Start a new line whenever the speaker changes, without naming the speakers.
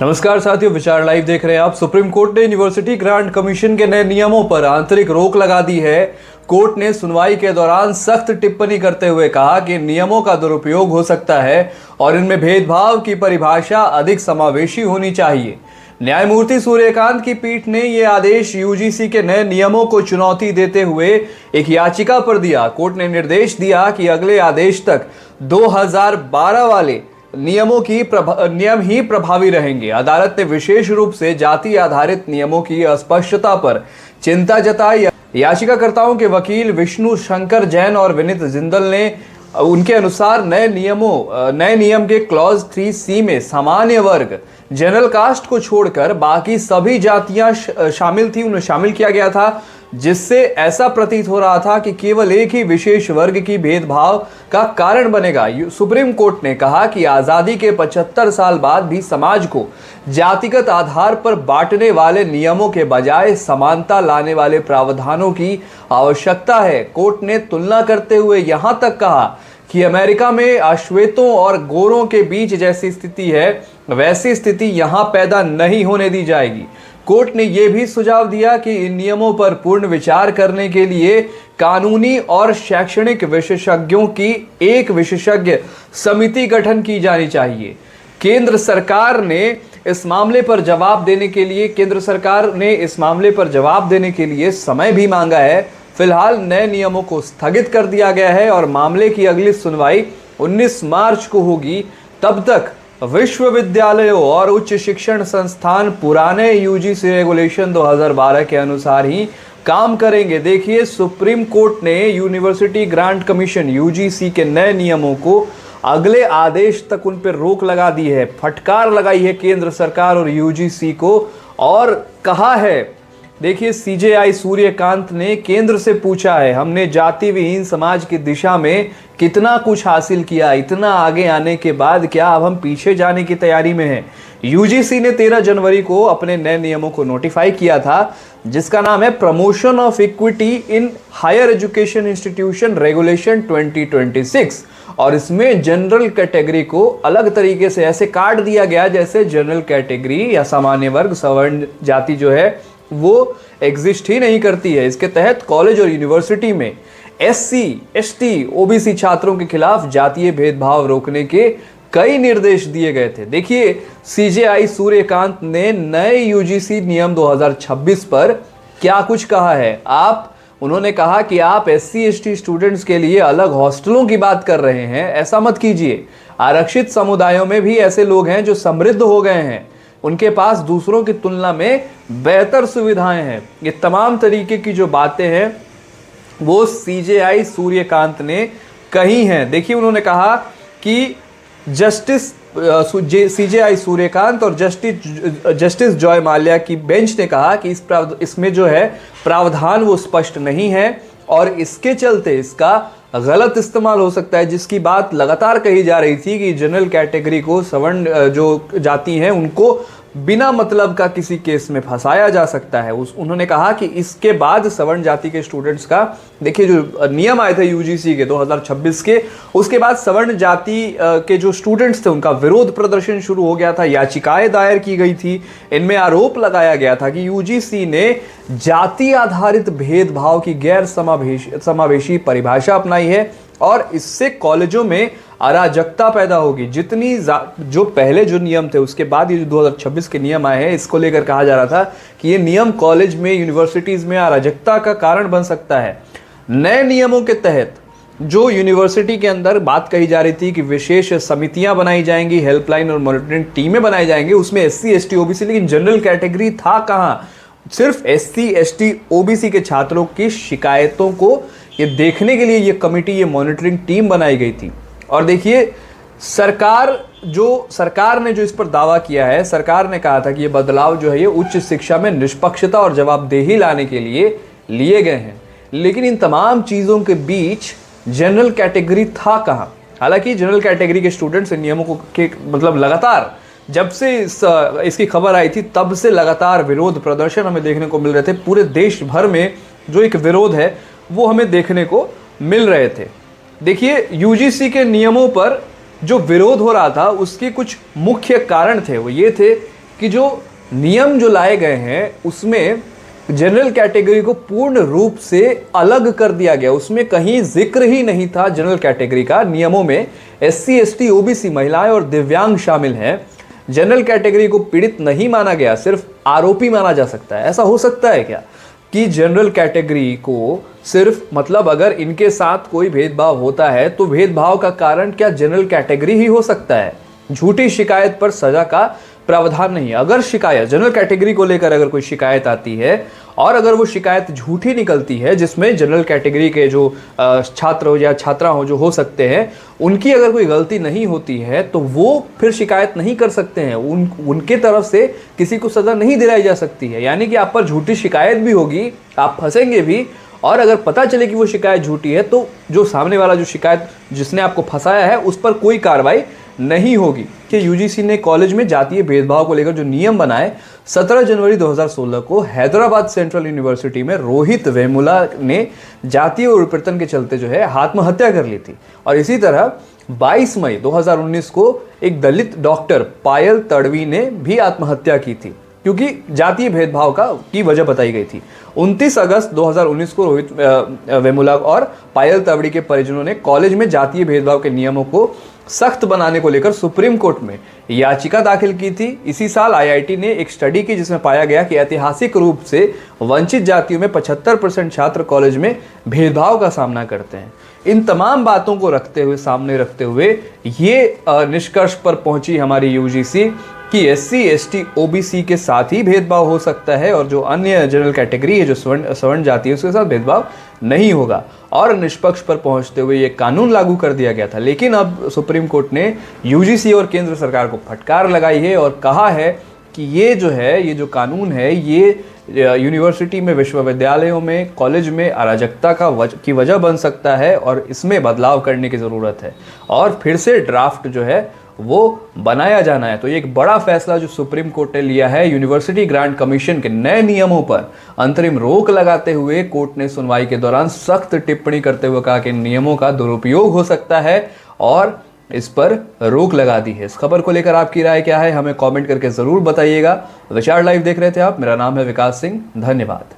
नमस्कार साथियों, विचार लाइव देख रहे हैं आप। सुप्रीम कोर्ट ने यूनिवर्सिटी ग्रांट कमीशन के नए नियमों पर आंतरिक रोक लगा दी है। कोर्ट ने सुनवाई के दौरान सख्त टिप्पणी करते हुए कहा कि नियमों का दुरुपयोग हो सकता है और इनमें भेदभाव की परिभाषा अधिक समावेशी होनी चाहिए। न्यायमूर्ति सूर्यकांत की पीठ ने यह आदेश यूजीसी के नए नियमों को चुनौती देते हुए एक याचिका पर दिया। कोर्ट ने निर्देश दिया कि अगले आदेश तक 2012 वाले नियम ही प्रभावी रहेंगे। अदालत ने विशेष रूप से जाति आधारित नियमों की अस्पष्टता पर चिंता जताई। याचिकाकर्ताओं के वकील विष्णु शंकर जैन और विनीत जिंदल ने उनके अनुसार नए नियम के क्लॉज 3C में सामान्य वर्ग जनरल कास्ट को छोड़कर बाकी सभी जातियां शामिल थी, उन्हें शामिल किया गया था, जिससे ऐसा प्रतीत हो रहा था कि केवल एक ही विशेष वर्ग की भेदभाव का कारण बनेगा। सुप्रीम कोर्ट ने कहा कि आजादी के 75 साल बाद भी समाज को जातिगत आधार पर बांटने वाले नियमों के बजाय समानता लाने वाले प्रावधानों की आवश्यकता है। कोर्ट ने तुलना करते हुए यहां तक कहा कि अमेरिका में अश्वेतों और गोरों के बीच जैसी स्थिति है, वैसी स्थिति यहां पैदा नहीं होने दी जाएगी। कोर्ट ने यह भी सुझाव दिया कि इन नियमों पर पूर्ण विचार करने के लिए कानूनी और शैक्षणिक विशेषज्ञों की एक विशेषज्ञ समिति गठन की जानी चाहिए। केंद्र सरकार ने इस मामले पर जवाब देने के लिए समय भी मांगा है। फिलहाल नए नियमों को स्थगित कर दिया गया है और मामले की अगली सुनवाई 19 मार्च को होगी। तब तक विश्वविद्यालयों और उच्च शिक्षण संस्थान पुराने यूजीसी रेगुलेशन 2012 के अनुसार ही काम करेंगे। देखिए, सुप्रीम कोर्ट ने यूनिवर्सिटी ग्रांट कमीशन यूजीसी के नए नियमों को अगले आदेश तक उन पर रोक लगा दी है। फटकार लगाई है केंद्र सरकार और यूजीसी को और कहा है, देखिए, सीजेआई सूर्यकांत ने केंद्र से पूछा है, हमने जाति विहीन समाज की दिशा में कितना कुछ हासिल किया, इतना आगे आने के बाद क्या अब हम पीछे जाने की तैयारी में हैं। यूजीसी ने 13 जनवरी को अपने नए नियमों को नोटिफाई किया था, जिसका नाम है promotion of equity in higher education institution regulation 2026, और इसमें जनरल कैटेगरी को अलग तरीके से ऐसे काट दिया गया जैसे जनरल कैटेगरी या सामान्य वर्ग सवर्ण जाति जो है वो एग्जिस्ट ही नहीं करती है। इसके तहत कॉलेज और यूनिवर्सिटी में SC, ST, OBC छात्रों के खिलाफ जातीय भेदभाव रोकने के कई निर्देश दिए गए थे। देखिए, सीजेआई सूर्यकांत ने नए यूजीसी नियम 2026 पर क्या कुछ कहा है। उन्होंने कहा कि आप SC, ST स्टूडेंट्स के लिए अलग हॉस्टलों की बात कर रहे हैं, ऐसा मत कीजिए। आरक्षित समुदायों में भी ऐसे लोग हैं जो समृद्ध हो गए हैं, उनके पास दूसरों की तुलना में बेहतर सुविधाएं हैं। ये तमाम तरीके की जो बातें हैं वो सीजेआई सूर्यकांत ने कही हैं। देखिए, उन्होंने कहा कि सीजेआई सूर्यकांत और जस्टिस जॉय माल्या की बेंच ने कहा कि इसमें जो है प्रावधान वो स्पष्ट नहीं है और इसके चलते इसका गलत इस्तेमाल हो सकता है, जिसकी बात लगातार कही जा रही थी कि जनरल कैटेगरी को सवर्ण जो जाति हैं उनको बिना मतलब का किसी केस में फंसाया जा सकता है। उन्होंने कहा कि इसके बाद सवर्ण जाति के स्टूडेंट्स का, देखिए, जो नियम आए थे यूजीसी के 2026 के, उसके बाद सवर्ण जाति के जो स्टूडेंट्स थे उनका विरोध प्रदर्शन शुरू हो गया था, याचिकाएं दायर की गई थी। इनमें आरोप लगाया गया था कि यूजीसी ने जाति आधारित भेदभाव की गैर समावेशी परिभाषा अपनाई है और इससे कॉलेजों में अराजकता पैदा होगी। जो पहले जो नियम थे उसके बाद ये जो 2026 के नियम आए हैं, इसको लेकर कहा जा रहा था कि ये नियम कॉलेज में, यूनिवर्सिटीज में अराजकता का कारण बन सकता है। नए नियमों के तहत जो यूनिवर्सिटी के अंदर बात कही जा रही थी कि विशेष समितियां बनाई जाएंगी, हेल्पलाइन और मॉनिटरिंग टीमें बनाई जाएंगी, उसमें SC, ST, OBC, लेकिन जनरल कैटेगरी था कहाँ। सिर्फ SC, ST, OBC के छात्रों की शिकायतों को ये देखने के लिए ये कमिटी, ये मॉनिटरिंग टीम बनाई गई थी। और देखिए, सरकार ने जो इस पर दावा किया है, सरकार ने कहा था कि ये बदलाव जो है ये उच्च शिक्षा में निष्पक्षता और जवाबदेही लाने के लिए लिए गए हैं, लेकिन इन तमाम चीज़ों के बीच जनरल कैटेगरी था कहाँ। हालांकि जनरल कैटेगरी के स्टूडेंट्स इन नियमों के मतलब लगातार जब से इसकी खबर आई थी तब से लगातार विरोध प्रदर्शन हमें देखने को मिल रहे थे। पूरे देश भर में जो एक विरोध है वो हमें देखने को मिल रहे थे। देखिए, यूजीसी के नियमों पर जो विरोध हो रहा था उसके कुछ मुख्य कारण थे। वो ये थे कि जो नियम जो लाए गए हैं उसमें जनरल कैटेगरी को पूर्ण रूप से अलग कर दिया गया। उसमें कहीं जिक्र ही नहीं था जनरल कैटेगरी का। नियमों में SC, ST, OBC, महिलाएं और दिव्यांग शामिल हैं। जनरल कैटेगरी को पीड़ित नहीं माना गया, सिर्फ आरोपी माना जा सकता है। ऐसा हो सकता है क्या कि जनरल कैटेगरी को सिर्फ मतलब अगर इनके साथ कोई भेदभाव होता है तो भेदभाव का कारण क्या जनरल कैटेगरी ही हो सकता है? झूठी शिकायत पर सजा का प्रावधान नहीं है। अगर शिकायत जनरल कैटेगरी को लेकर अगर कोई शिकायत आती है और अगर वो शिकायत झूठी निकलती है, जिसमें जनरल कैटेगरी के जो छात्र हो या छात्रा हो जो हो सकते हैं, उनकी अगर कोई गलती नहीं होती है तो वो फिर शिकायत नहीं कर सकते हैं। उनके तरफ से किसी को सजा नहीं दिलाई जा सकती है। यानी कि आप पर झूठी शिकायत भी होगी, आप फंसेंगे भी, और अगर पता चले कि वो शिकायत झूठी है तो जो सामने वाला जो शिकायत जिसने आपको फंसाया है उस पर कोई कार्रवाई नहीं होगी। कि UGC ने कॉलेज में जातीय भेदभाव को लेकर जो नियम बनाए, 17 जनवरी 2016 को हैदराबाद सेंट्रल यूनिवर्सिटी में रोहित वेमुला ने जातीय उत्पीड़न के चलते जो है आत्महत्या कर ली थी। और इसी तरह 22 मई 2019 को एक दलित डॉक्टर पायल तड़वी ने भी आत्महत्या की थी, क्योंकि जातीय भेदभाव की वजह बताई गई थी। 29 अगस्त 2019 को रोहित वेमुला और पायल तड़वी के परिजनों ने कॉलेज में जातीय भेदभाव के नियमों को सख्त बनाने को लेकर सुप्रीम कोर्ट में याचिका दाखिल की थी। इसी साल IIT ने एक स्टडी की जिसमें पाया गया कि ऐतिहासिक रूप से वंचित जातियों में 75% छात्र कॉलेज में भेदभाव का सामना करते हैं। इन तमाम बातों को सामने रखते हुए ये निष्कर्ष पर पहुंची हमारी UGC कि SC, ST, OBC के साथ ही भेदभाव हो सकता है और जो अन्य जनरल कैटेगरी है, जो स्वर्ण जाति है, उसके साथ भेदभाव नहीं होगा। और निष्पक्ष पर पहुंचते हुए ये कानून लागू कर दिया गया था। लेकिन अब सुप्रीम कोर्ट ने UGC और केंद्र सरकार को फटकार लगाई है और कहा है कि ये जो कानून है ये यूनिवर्सिटी में, विश्वविद्यालयों में, कॉलेज में अराजकता की वजह बन सकता है और इसमें बदलाव करने की ज़रूरत है और फिर से ड्राफ्ट जो है वो बनाया जाना है। तो ये एक बड़ा फैसला जो सुप्रीम कोर्ट ने लिया है, यूनिवर्सिटी ग्रांट कमीशन के नए नियमों पर अंतरिम रोक लगाते हुए कोर्ट ने सुनवाई के दौरान सख्त टिप्पणी करते हुए कहा कि नियमों का दुरुपयोग हो सकता है और इस पर रोक लगा दी है। इस खबर को लेकर आपकी राय क्या है, हमें कमेंट करके जरूर बताइएगा। विचार लाइव देख रहे थे आप, मेरा नाम है विकास सिंह, धन्यवाद।